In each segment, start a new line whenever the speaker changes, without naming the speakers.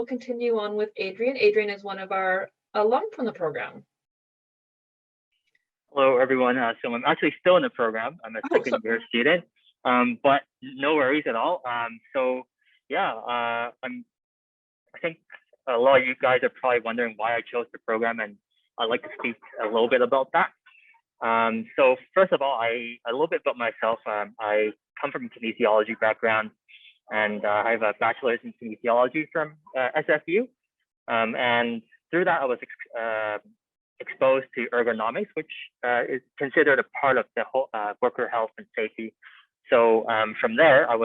we'll continue on with Adrian. Adrian is one of our alum from the program.
Hello, everyone. So I'm actually still in the program. I'm a second year student, but no worries at all. So yeah, I think a lot of you guys are probably wondering why I chose the program, and I'd like to speak a little bit about that. So first of all, a little bit about myself. I come from a kinesiology background, and I have a bachelor's in kinesiology from SFU. And through that, I was exposed to ergonomics, which is considered a part of the whole worker health and safety. So from there, I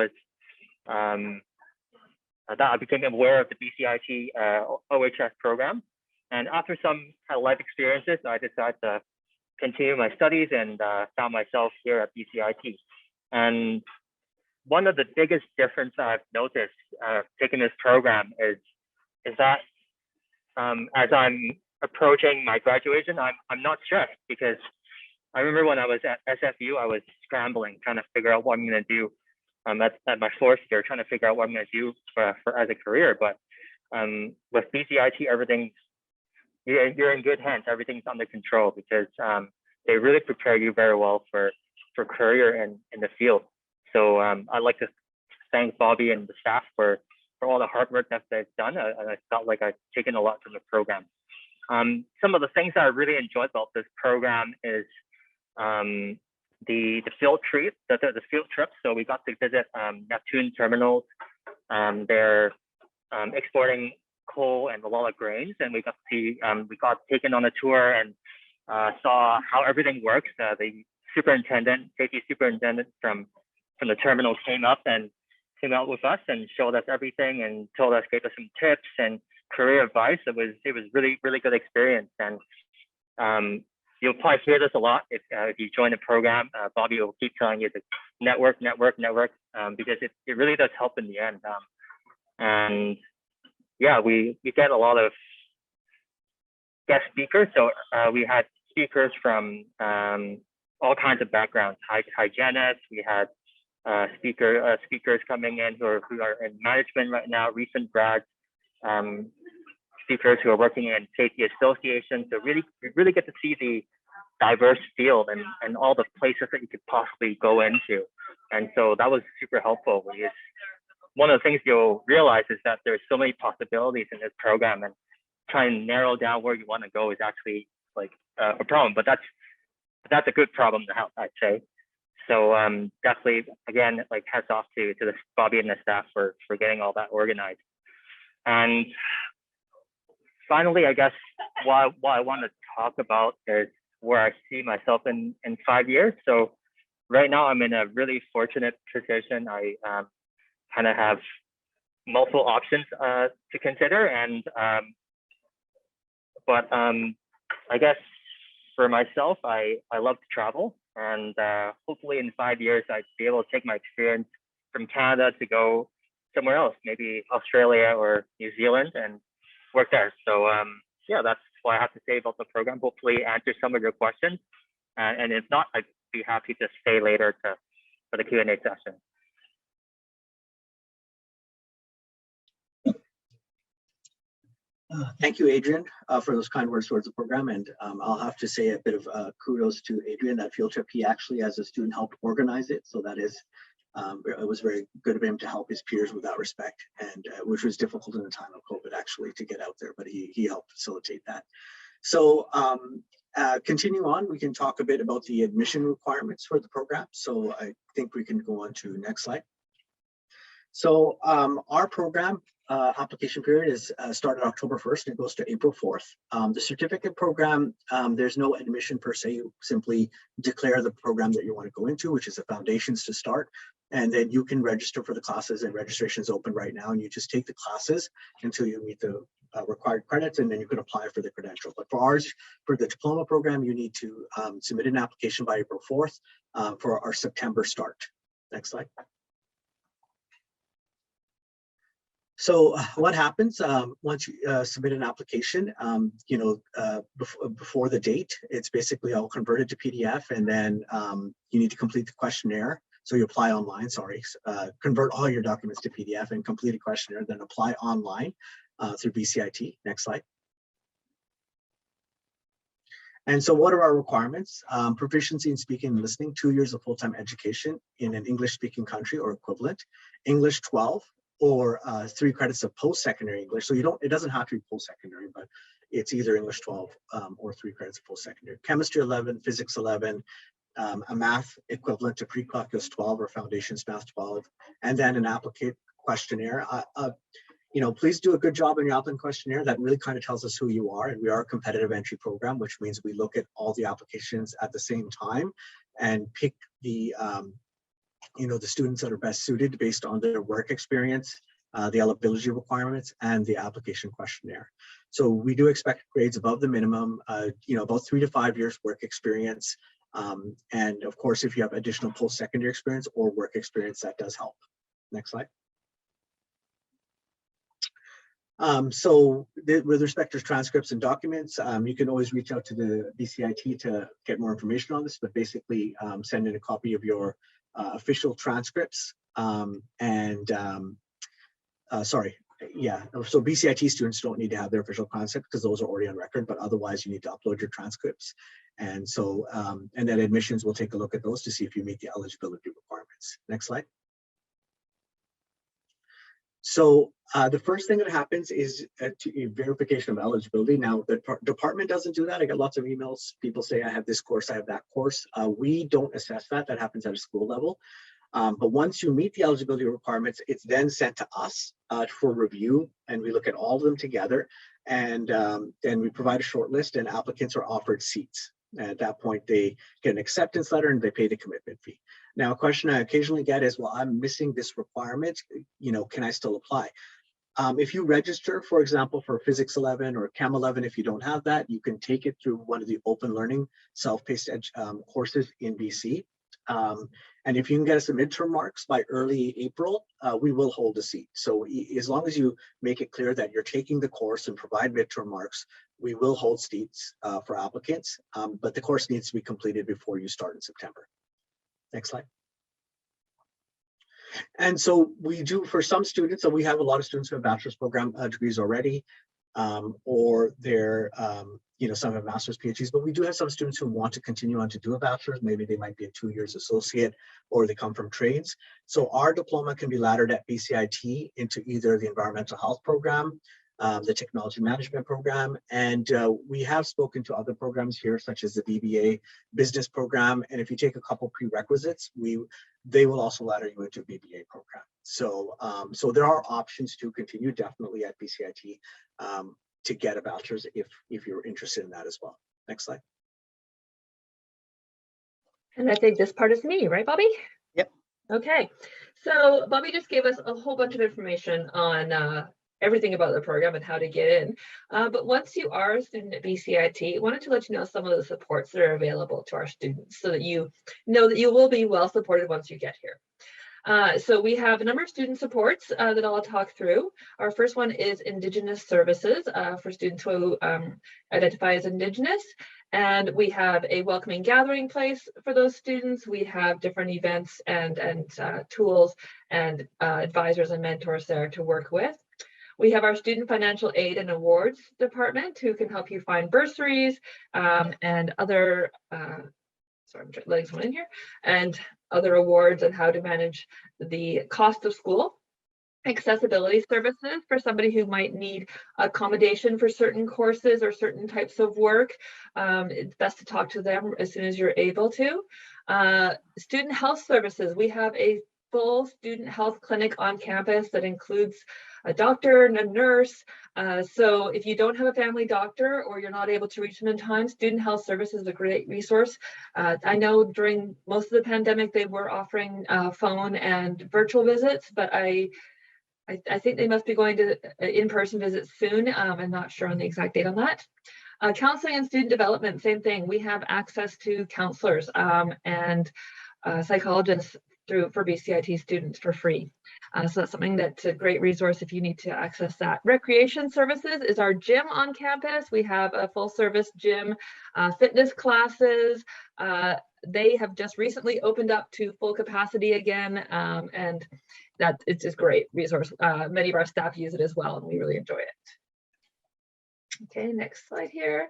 became aware of the BCIT OHS program. And after some kind of life experiences, I decided to continue my studies and found myself here at BCIT. And one of the biggest differences I've noticed taking this program is that as I'm approaching my graduation, I'm not stressed, because I remember when I was at SFU, I was scrambling, trying to figure out what I'm going to do at my fourth year, trying to figure out what I'm going to do for as a career. But with BCIT, you're in good hands. Everything's under control, because they really prepare you very well for career in the field. So I'd like to thank Bobby and the staff for all the hard work that they've done. I felt like I've taken a lot from the program. Some of the things that I really enjoyed about this program is the field trip. The field trips. So we got to visit Neptune terminals. They're exporting coal and a lot of grains, and we got taken on a tour and saw how everything works. The safety superintendent from the terminal came out with us and showed us everything and gave us some tips and career advice. It was really, really good experience. And you'll probably hear this a lot if you join the program. Bobby will keep telling you to network, because it really does help in the end. And yeah, we get a lot of guest speakers. So we had speakers from all kinds of backgrounds, hygienists. We had speakers coming in who are in management right now, recent grads, speakers who are working in safety associations. So you really get to see the diverse field and all the places that you could possibly go into. And so that was super helpful. One of the things you'll realize is that there's so many possibilities in this program, and trying to narrow down where you want to go is actually like a problem, but that's a good problem to have, I'd say. So definitely, again, like hats off to the Bobby and the staff for getting all that organized. And finally, I guess what I want to talk about is where I see myself in 5 years. So right now I'm in a really fortunate position. I kind of have multiple options to consider, and but I guess for myself, I love to travel, and hopefully in 5 years I'd be able to take my experience from Canada to go somewhere else, maybe Australia or New Zealand, and work there. So yeah, that's what I have to say about the program. Hopefully answer some of your questions, and if not, I'd be happy to stay later for the Q&A session.
Thank you, Adrian, for those kind words towards the program. And I'll have to say a bit of kudos to Adrian. That field trip, he actually, as a student, helped organize it. So that is, it was very good of him to help his peers with that respect, and which was difficult in the time of COVID, actually, to get out there, but he helped facilitate that. So continue on, we can talk a bit about the admission requirements for the program. So I think we can go on to next slide. So our program application period is started October 1st and it goes to April 4th. The certificate program, there's no admission per se. You simply declare the program that you want to go into, which is the foundations to start. And then you can register for the classes, and registration is open right now. And you just take the classes until you meet the required credits, and then you can apply for the credential. But for ours, for the diploma program, you need to submit an application by April 4th for our September start. Next slide. So what happens once you submit an application, before the date, it's basically all converted to PDF, and then you need to complete the questionnaire. So you apply online, convert all your documents to PDF and complete a questionnaire, then apply online. through BCIT. Next slide. And so what are our requirements? Proficiency in speaking and listening, 2 years of full-time education in an English-speaking country or equivalent, English 12, or 3 credits of post-secondary English. So it doesn't have to be post-secondary, but it's either English 12 or 3 credits of post-secondary. Chemistry 11, physics 11, a math equivalent to pre-calculus 12 or foundations math 12, and then an applicant questionnaire. Please do a good job in your applicant questionnaire. That really kind of tells us who you are. And we are a competitive entry program, which means we look at all the applications at the same time and pick the students that are best suited based on their work experience, the eligibility requirements, and the application questionnaire. So we do expect grades above the minimum, about 3 to 5 years work experience. And of course, if you have additional post-secondary experience or work experience, that does help. Next slide. With respect to transcripts and documents, you can always reach out to the BCIT to get more information on this, but basically send in a copy of your official transcripts so BCIT students don't need to have their official transcripts because those are already on record, but otherwise you need to upload your transcripts. And so, and then admissions will take a look at those to see if you meet the eligibility requirements. Next slide. So the first thing that happens is a verification of eligibility. Now, the department doesn't do that. I get lots of emails. People say, I have this course, I have that course. We don't assess that. That happens at a school level. But once you meet the eligibility requirements, it's then sent to us for review, and we look at all of them together. And then we provide a short list, and applicants are offered seats. At that point, they get an acceptance letter and they pay the commitment fee. Now, a question I occasionally get is, well, I'm missing this requirement. Can I still apply? If you register, for example, for Physics 11 or Chem 11, if you don't have that, you can take it through one of the open learning self-paced courses in BC. And if you can get us the midterm marks by early April, we will hold a seat. So as long as you make it clear that you're taking the course and provide midterm marks, we will hold seats for applicants, but the course needs to be completed before you start in September. Next slide. And so we do, for some students, so we have a lot of students who have bachelor's program degrees already, or they're, some have master's PhDs, but we do have some students who want to continue on to do a bachelor's. Maybe they might be a 2 years associate, or they come from trades. So our diploma can be laddered at BCIT into either the environmental health program, the technology management program, and we have spoken to other programs here, such as the BBA business program. And if you take a couple prerequisites, they will also ladder you into a BBA program. So, so there are options to continue definitely at BCIT to get a bachelor's if you're interested in that as well. Next slide.
And I think this part is me, right, Bobby?
Yep.
Okay. So Bobby just gave us a whole bunch of information on everything about the program and how to get in. But once you are a student at BCIT, I wanted to let you know some of the supports that are available to our students so that you know that you will be well supported once you get here. So we have a number of student supports that I'll talk through. Our first one is Indigenous services for students who identify as Indigenous. And we have a welcoming gathering place for those students. We have different events and tools and advisors and mentors there to work with. We have our Student Financial Aid and Awards Department who can help you find bursaries and other, sorry, I'm letting someone in here, and other awards and how to manage the cost of school. Accessibility services for somebody who might need accommodation for certain courses or certain types of work. It's best to talk to them as soon as you're able to. Student health services. We have a full student health clinic on campus that includes a doctor and a nurse. So if you don't have a family doctor or you're not able to reach them in time, student health services is a great resource. I know during most of the pandemic, they were offering phone and virtual visits, but I think they must be going to in-person visits soon. I'm not sure on the exact date on that. Counseling and student development, same thing. We have access to counselors and psychologists for BCIT students for free. So that's something that's a great resource if you need to access that. Recreation services is our gym on campus. We have a full service gym, fitness classes, they have just recently opened up to full capacity again, and that it's a great resource. Many of our staff use it as well, and we really enjoy it. Okay, next slide here.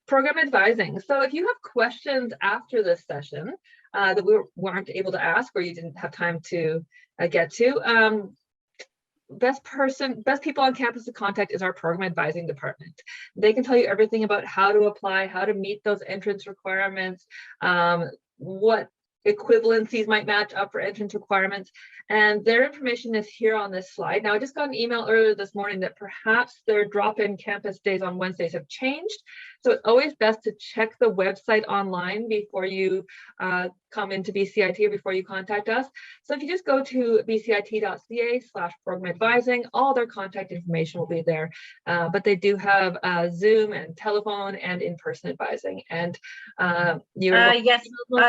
Program advising. So if you have questions after this session that we weren't able to ask or you didn't have time to get to, best people on campus to contact is our program advising department. They can tell you everything about how to apply, how to meet those entrance requirements, what equivalencies might match up for entrance requirements, and their information is here on this slide. Now, I just got an email earlier this morning that perhaps their drop-in campus days on Wednesdays have changed. So it's always best to check the website online before you come into BCIT or before you contact us. So if you just go to bcit.ca/program advising, all their contact information will be there. But they do have Zoom and telephone and in-person advising. And
yes,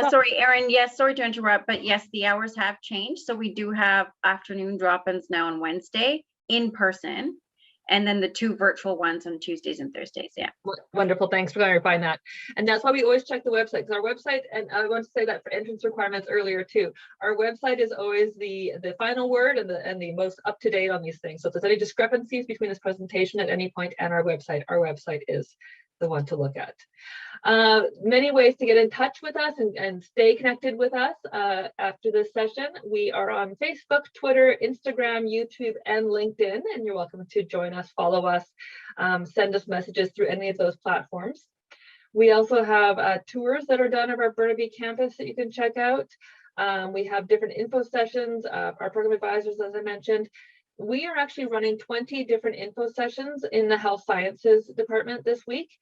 sorry, Erin. Yes, sorry to interrupt, but yes, the hours have changed. So we do have afternoon drop-ins now on Wednesday in person, and then the 2 virtual ones on Tuesdays and Thursdays. Yeah.
Wonderful. Thanks for clarifying that. And that's why we always check the website, because our website, and I want to say that for entrance requirements earlier too, our website is always the final word and the most up to date on these things. So if there's any discrepancies between this presentation at any point and our website is the one to look at. Many ways to get in touch with us and stay connected with us after this session. We are on Facebook, Twitter, Instagram, YouTube, and LinkedIn, and you're welcome to join us, follow us, send us messages through any of those platforms. We also have tours that are done of our Burnaby campus that you can check out. We have different info sessions, our program advisors, as I mentioned. We are actually running 20 different info sessions in the health sciences department this week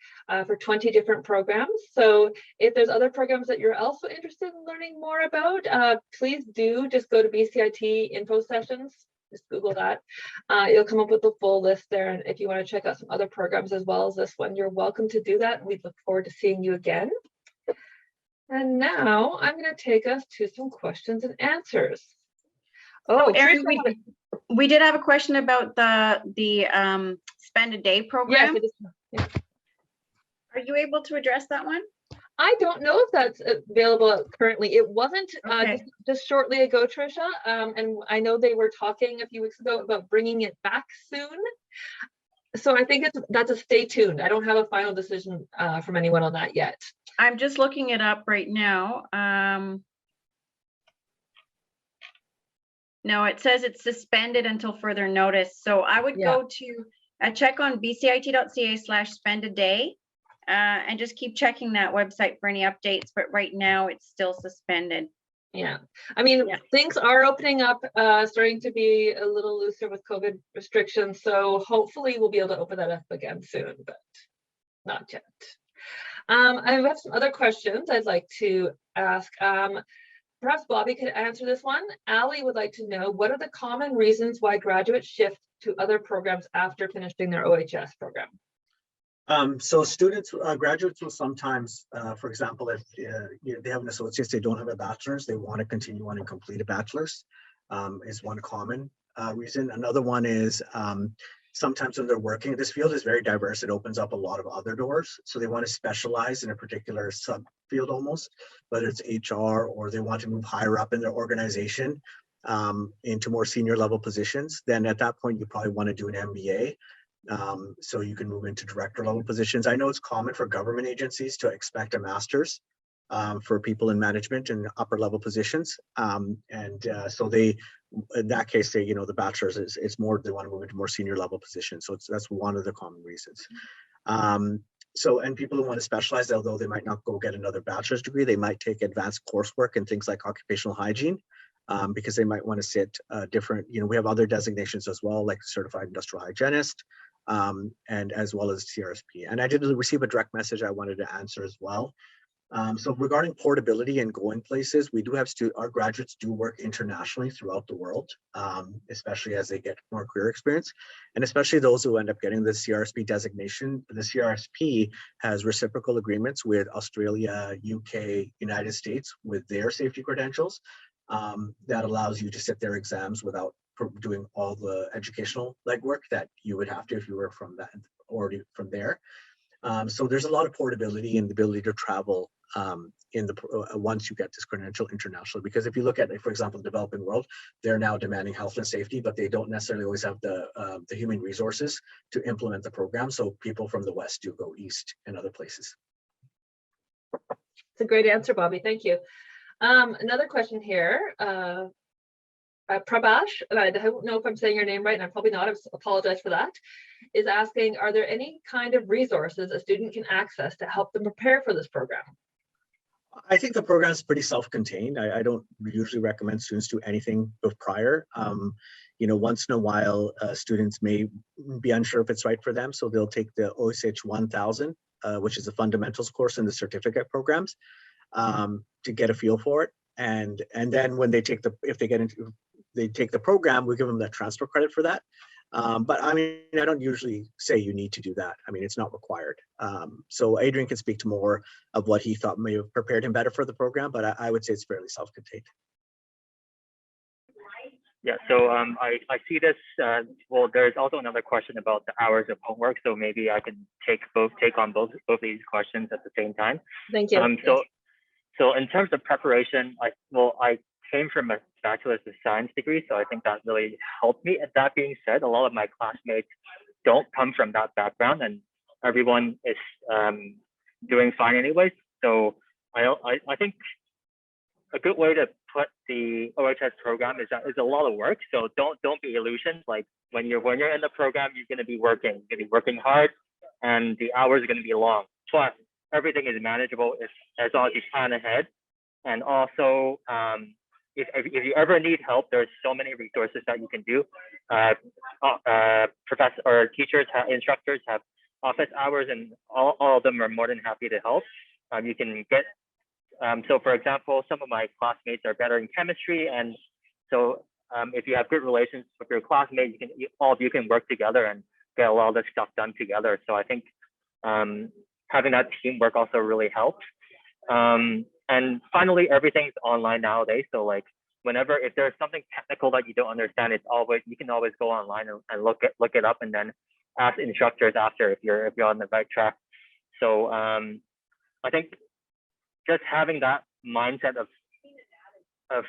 for 20 different programs. So if there's other programs that you're also interested in learning more about, please do just go to BCIT info sessions. Just Google that. You'll come up with the full list there. And if you want to check out some other programs as well as this one, you're welcome to do that. We look forward to seeing you again. And now I'm going to take us to some questions and answers.
Oh, Erin, we did have a question about the Spend a Day program.
Yes,
Are you able to address that one?
I don't know if that's available currently. It wasn't just shortly ago, Tricia. And I know they were talking a few weeks ago about bringing it back soon. So I think that's a stay tuned. I don't have a final decision from anyone on that yet.
I'm just looking it up right now. No, it says it's suspended until further notice. So I would go to check on bcit.ca/spend-a-day and just keep checking that website for any updates. But right now it's still suspended.
Yeah, I mean, things are opening up, starting to be a little looser with COVID restrictions. So hopefully we'll be able to open that up again soon, but not yet. I have some other questions I'd like to ask. Perhaps Bobby could answer this one. Ali would like to know, what are the common reasons why graduates shift to other programs after finishing their OHS program?
So students, graduates will sometimes, for example, if they have an associate's, they don't have a bachelor's, they want to continue on and complete a bachelor's, is one common reason. Another one is sometimes when they're working, this field is very diverse. It opens up a lot of other doors. So they want to specialize in a particular subfield almost, whether it's HR or they want to move higher up in their organization into more senior level positions. Then at that point, you probably want to do an MBA. So you can move into director level positions. I know it's common for government agencies to expect a master's for people in management and upper level positions. So they, in that case, they, the bachelor's is more, they want to move into more senior level positions. So that's one of the common reasons. And people who want to specialize, although they might not go get another bachelor's degree, they might take advanced coursework in things like occupational hygiene, because they might want to sit different, we have other designations as well, like certified industrial hygienist, and as well as CRSP. And I did receive a direct message I wanted to answer as well. So regarding portability and going places, we do have our graduates do work internationally throughout the world, especially as they get more career experience, and especially those who end up getting the CRSP designation. The CRSP has reciprocal agreements with Australia, UK, United States with their safety credentials that allows you to sit their exams without doing all the educational legwork that you would have to if you were from that already from there. So there's a lot of portability and the ability to travel once you get this credential internationally. Because if you look at, for example, the developing world, they're now demanding health and safety, but they don't necessarily always have the human resources to implement the program. So people from the West do go east and other places.
It's a great answer, Bobby. Thank you. Another question here. Prabhash, and I don't know if I'm saying your name right, and I'm probably not, I apologize for that, is asking, are there any kind of resources a student can access to help them prepare for this program?
I think the program is pretty self-contained. I don't usually recommend students do anything prior. Once in a while, students may be unsure if it's right for them, so they'll take the OSH 1000, which is a fundamentals course in the certificate programs, to get a feel for it. And then when they take they take the program, we give them that transfer credit for that. But I mean, I don't usually say you need to do that. I mean, it's not required. So Adrian can speak to more of what he thought may have prepared him better for the program, but I would say it's fairly self-contained.
Yeah, so I see this, well, there's also another question about the hours of homework, so maybe I can take on both of these questions at the same time.
Thank you.
So in terms of preparation, I came from a bachelor's of science degree, so I think that really helped me. And that being said, a lot of my classmates don't come from that background, and everyone is doing fine anyways. So I think a good way to put the OHS program is that it's a lot of work. So don't be illusioned. Like when you're in the program, you're going to be working hard, and the hours are going to be long. But everything is manageable as long as you plan ahead. And also, if you ever need help, there's so many resources that you can do. Professors or teachers, instructors have office hours, and all of them are more than happy to help. You can get, so for example, some of my classmates are better in chemistry, and so if you have good relations with your classmates, all of you can work together and get a lot of this stuff done together. So I think having that teamwork also really helps. And finally, everything's online nowadays. So like if there's something technical that you don't understand, you can always go online and look it up, and then ask instructors after if you're on the right track. So I think just having that mindset of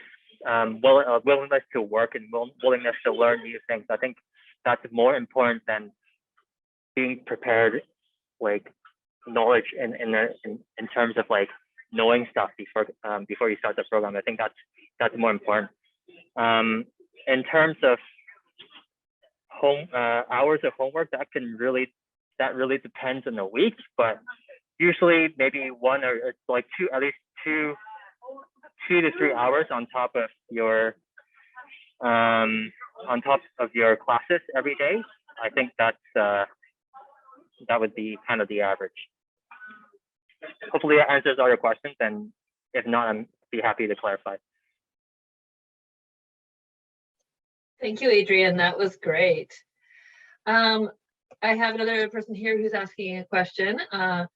willingness to work and willingness to learn new things, I think that's more important than being prepared, like knowledge in terms of like knowing stuff before you start the program. I think that's more important. In terms of hours of homework, that really depends on the week, but usually maybe one or like two, at least two to 3 hours on top of your classes every day. I think that would be kind of the average. Hopefully that answers all your questions, and if not, I'd be happy to clarify.
Thank you, Adrian. That was great. I have another person here who's asking a question. I'm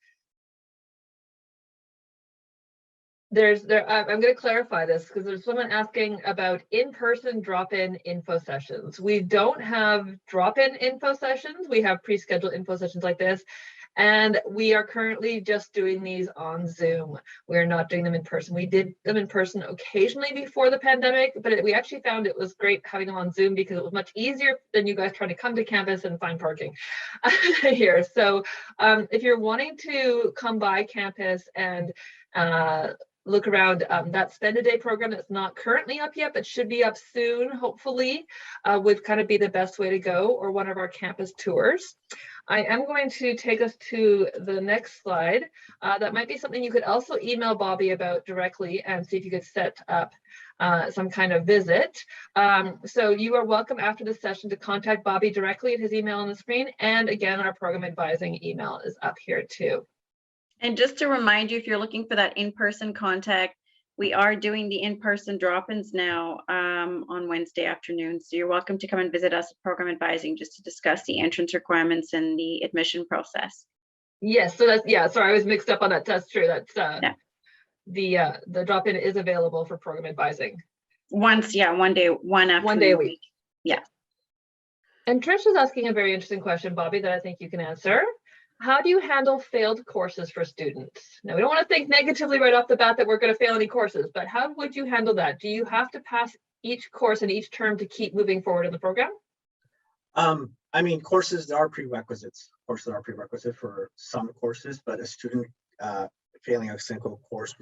going to clarify this because there's someone asking about in-person drop-in info sessions. We don't have drop-in info sessions. We have pre-scheduled info sessions like this. And we are currently just doing these on Zoom. We're not doing them in person. We did them in person occasionally before the pandemic, but we actually found it was great having them on Zoom because it was much easier than you guys trying to come to campus and find parking here. So if you're wanting to come by campus and look around, that Spend a Day program that's not currently up yet, but should be up soon, hopefully, would kind of be the best way to go, or one of our campus tours. I am going to take us to the next slide. That might be something you could also email Bobby about directly and see if you could set up some kind of visit. So you are welcome after the session to contact Bobby directly at his email on the screen. And again, our program advising email is up here too.
And just to remind you, if you're looking for that in-person contact, we are doing the in-person drop-ins now on Wednesday afternoon. So you're welcome to come and visit us at Program Advising just to discuss the entrance requirements and the admission process.
Yes, so that's, yeah, sorry, I was mixed up on that. That's true. That's the drop-in is available for Program Advising.
One day a week. Yeah.
And Trish is asking a very interesting question, Bobby, that I think you can answer. How do you handle failed courses for students? Now, we don't want to think negatively right off the bat that we're going to fail any courses, but how would you handle that? Do you have to pass each course and each term to keep moving forward in the program?
I mean, courses are prerequisites. Courses are prerequisite for some courses, but a student failing a single course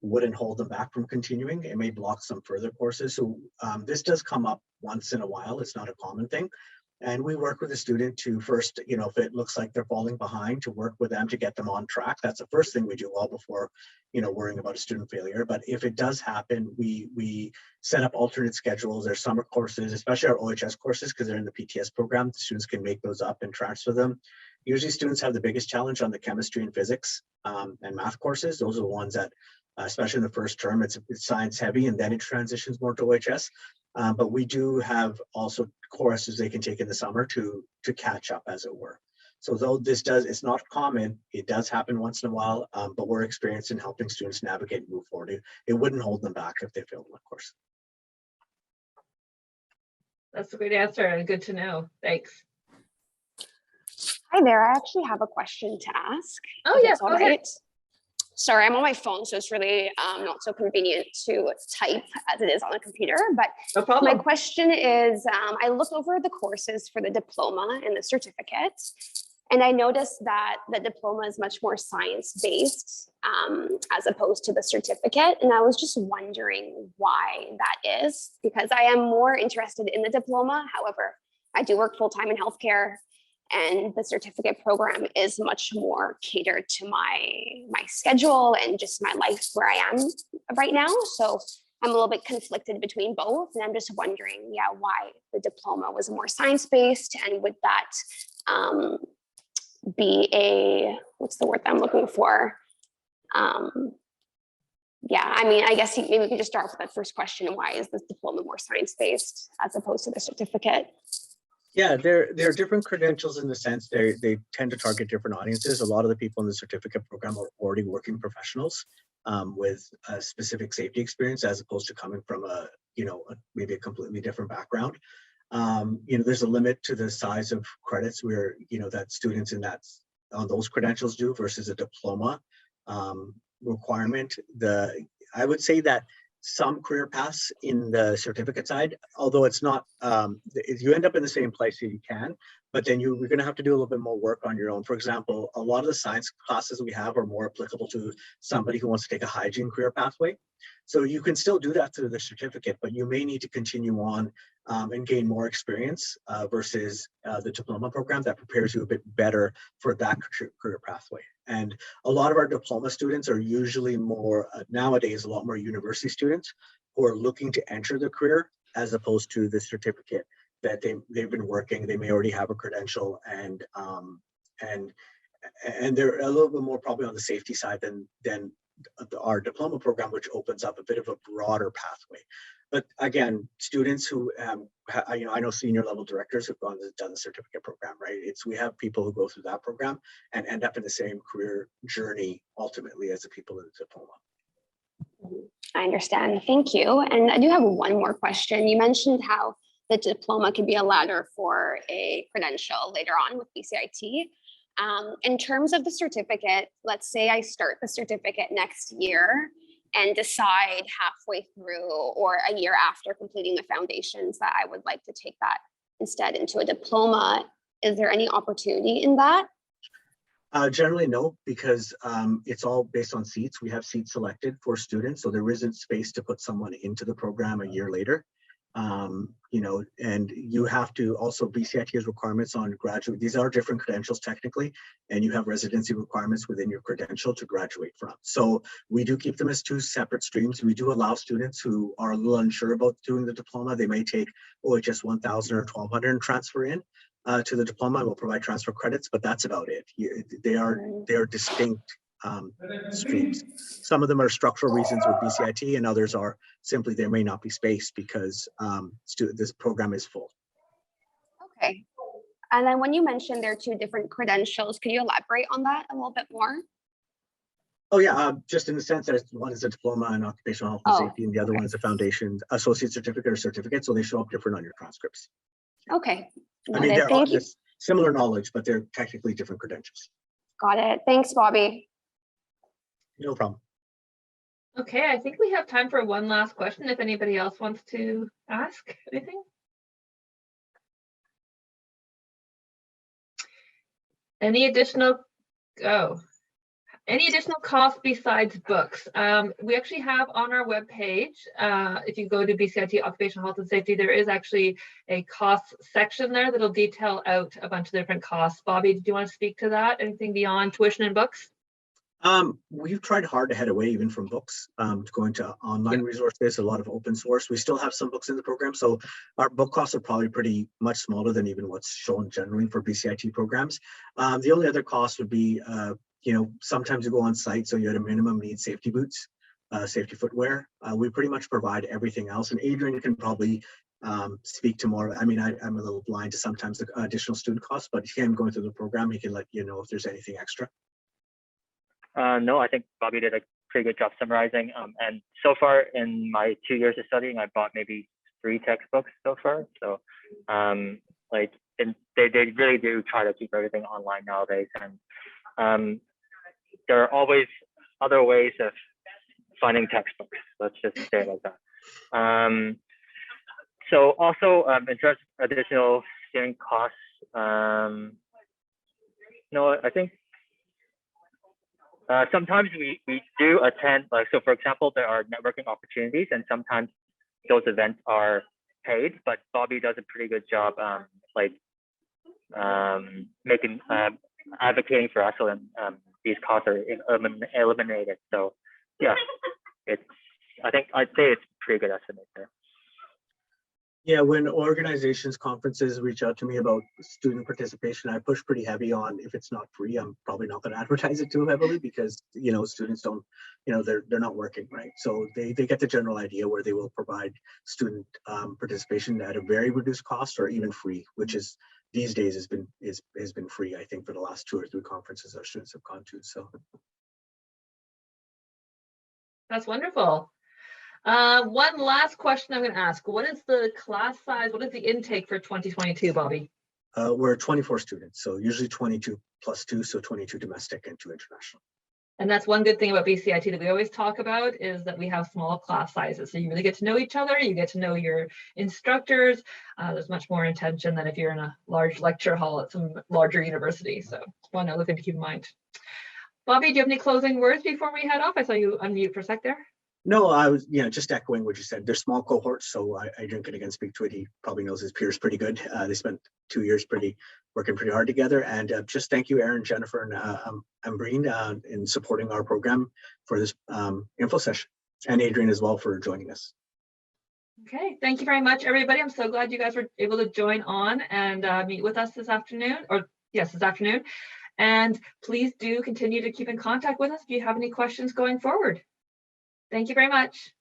wouldn't hold them back from continuing. It may block some further courses. So this does come up once in a while. It's not a common thing. And we work with the student to first, you know, if it looks like they're falling behind, to work with them to get them on track. That's the first thing we do well before, you know, worrying about a student failure. But if it does happen, we set up alternate schedules. There's summer courses, especially our OHS courses, because they're in the PTS program. The students can make those up and transfer them. Usually students have the biggest challenge on the chemistry and physics and math courses. Those are the ones that, especially in the first term, it's science heavy, and then it transitions more to OHS. But we do have also courses they can take in the summer to catch up, as it were. So though it's not common, it does happen once in a while, but we're experienced in helping students navigate and move forward. It wouldn't hold them back if they failed one course.
That's a great answer and good to know. Thanks.
Hi there, I actually have a question to ask.
Oh, yes,
all
go ahead.
right. Sorry, I'm on my phone, so it's really not so convenient to type as it is on a computer. But
No problem.
my question is, I look over the courses for the diploma and the certificate, and I noticed that the diploma is much more science-based as opposed to the certificate. And I was just wondering why that is, because I am more interested in the diploma. However, I do work full-time in healthcare, and the certificate program is much more catered to my schedule and just my life where I am right now. So I'm a little bit conflicted between both. And I'm just wondering, why the diploma was more science-based, and would that be a, what's the word that I'm looking for? I mean, I guess maybe we can just start with that first question. Why is this diploma more science-based as opposed to the certificate?
Yeah, they're different credentials in the sense they tend to target different audiences. A lot of the people in the certificate program are already working professionals with a specific safety experience, as opposed to coming from maybe a completely different background. There's a limit to the size of credits where, that students on those credentials do versus a diploma requirement. I would say that some career paths in the certificate side, although it's not, you end up in the same place that you can, but then you're going to have to do a little bit more work on your own. For example, a lot of the science classes we have are more applicable to somebody who wants to take a hygiene career pathway. So you can still do that through the certificate, but you may need to continue on and gain more experience versus the diploma program that prepares you a bit better for that career pathway. And a lot of our diploma students are usually more, nowadays, a lot more university students who are looking to enter the career, as opposed to the certificate that they've been working. They may already have a credential, and they're a little bit more probably on the safety side than our diploma program, which opens up a bit of a broader pathway. But again, students who, I know senior level directors who've done the certificate program, right? We have people who go through that program and end up in the same career journey ultimately as the people in the diploma.
I understand. Thank you. And I do have one more question. You mentioned how the diploma can be a ladder for a credential later on with BCIT. In terms of the certificate, let's say I start the certificate next year and decide halfway through or a year after completing the foundations that I would like to take that instead into a diploma. Is there any opportunity in that?
Generally, no, because it's all based on seats. We have seats selected for students, so there isn't space to put someone into the program a year later. And you have to also, BCIT has requirements on graduate. These are different credentials technically, and you have residency requirements within your credential to graduate from. So we do keep them as two separate streams. We do allow students who are a little unsure about doing the diploma. They may take OHS 1000 or 1200 and transfer in to the diploma, and we'll provide transfer credits, but that's about it. They are distinct streams. Some of them are structural reasons with BCIT, and others are simply there may not be space because this program is full.
Okay. And then when you mentioned there are two different credentials, can you elaborate on that a little bit more?
Oh yeah, just in the sense that one is a diploma in occupational health and safety, and the other one is a foundation associate certificate or certificate, so they show up different on your transcripts.
Okay.
I mean, similar knowledge, but they're technically different credentials.
Got it. Thanks, Bobby.
No problem.
Okay, I think we have time for one last question if anybody else wants to ask anything. Any additional costs besides books? We actually have on our webpage, if you go to BCIT Occupational Health and Safety, there is actually a cost section there that'll detail out a bunch of different costs. Bobby, did you want to speak to that? Anything beyond tuition and books?
We've tried hard to head away even from books, to go into online resources, a lot of open source. We still have some books in the program, so our book costs are probably pretty much smaller than even what's shown generally for BCIT programs. The only other cost would be, sometimes you go on site, so you at a minimum need safety boots, safety footwear. We pretty much provide everything else, and Adrian can probably speak to more. I mean, I'm a little blind to sometimes the additional student costs, but him going through the program, he can let you know if there's anything extra.
No, I think Bobby did a pretty good job summarizing. And so far in my 2 years of studying, I bought maybe 3 textbooks so far. So they really do try to keep everything online nowadays. And there are always other ways of finding textbooks. Let's just say it like that. So also in terms of additional student costs, no, I think sometimes we do attend, so for example, there are networking opportunities, and sometimes those events are paid, but Bobby does a pretty good job advocating for us so that these costs are eliminated. So yeah, I'd say it's a pretty good estimate there.
Yeah, when organizations, conferences reach out to me about student participation, I push pretty heavy on if it's not free, I'm probably not going to advertise it too heavily because, students don't, they're not working, right? So they get the general idea where they will provide student participation at a very reduced cost or even free, which is these days has been free, I think, for the last 2 or 3 conferences our students have gone to. So
that's wonderful. One last question I'm going to ask. What is the class size? What is the intake for 2022, Bobby?
We're 24 students, so usually 22 plus 2, so 22 domestic and 2 international.
And that's one good thing about BCIT that we always talk about is that we have small class sizes. So you really get to know each other, you get to know your instructors. There's much more intention than if you're in a large lecture hall at some larger university. So one other thing to keep in mind. Bobby, do you have any closing words before we head off? I saw you unmute for a sec there.
No, I was, just echoing what you said. They're small cohorts, so Adrian can again speak to it. He probably knows his peers pretty good. They spent 2 years working pretty hard together. And just thank you, Aaron, Jennifer, and Breen in supporting our program for this info session, and Adrian as well for joining us.
Okay, thank you very much, everybody. I'm so glad you guys were able to join on and meet with us this afternoon, this afternoon. And please do continue to keep in contact with us if you have any questions going forward. Thank you very much.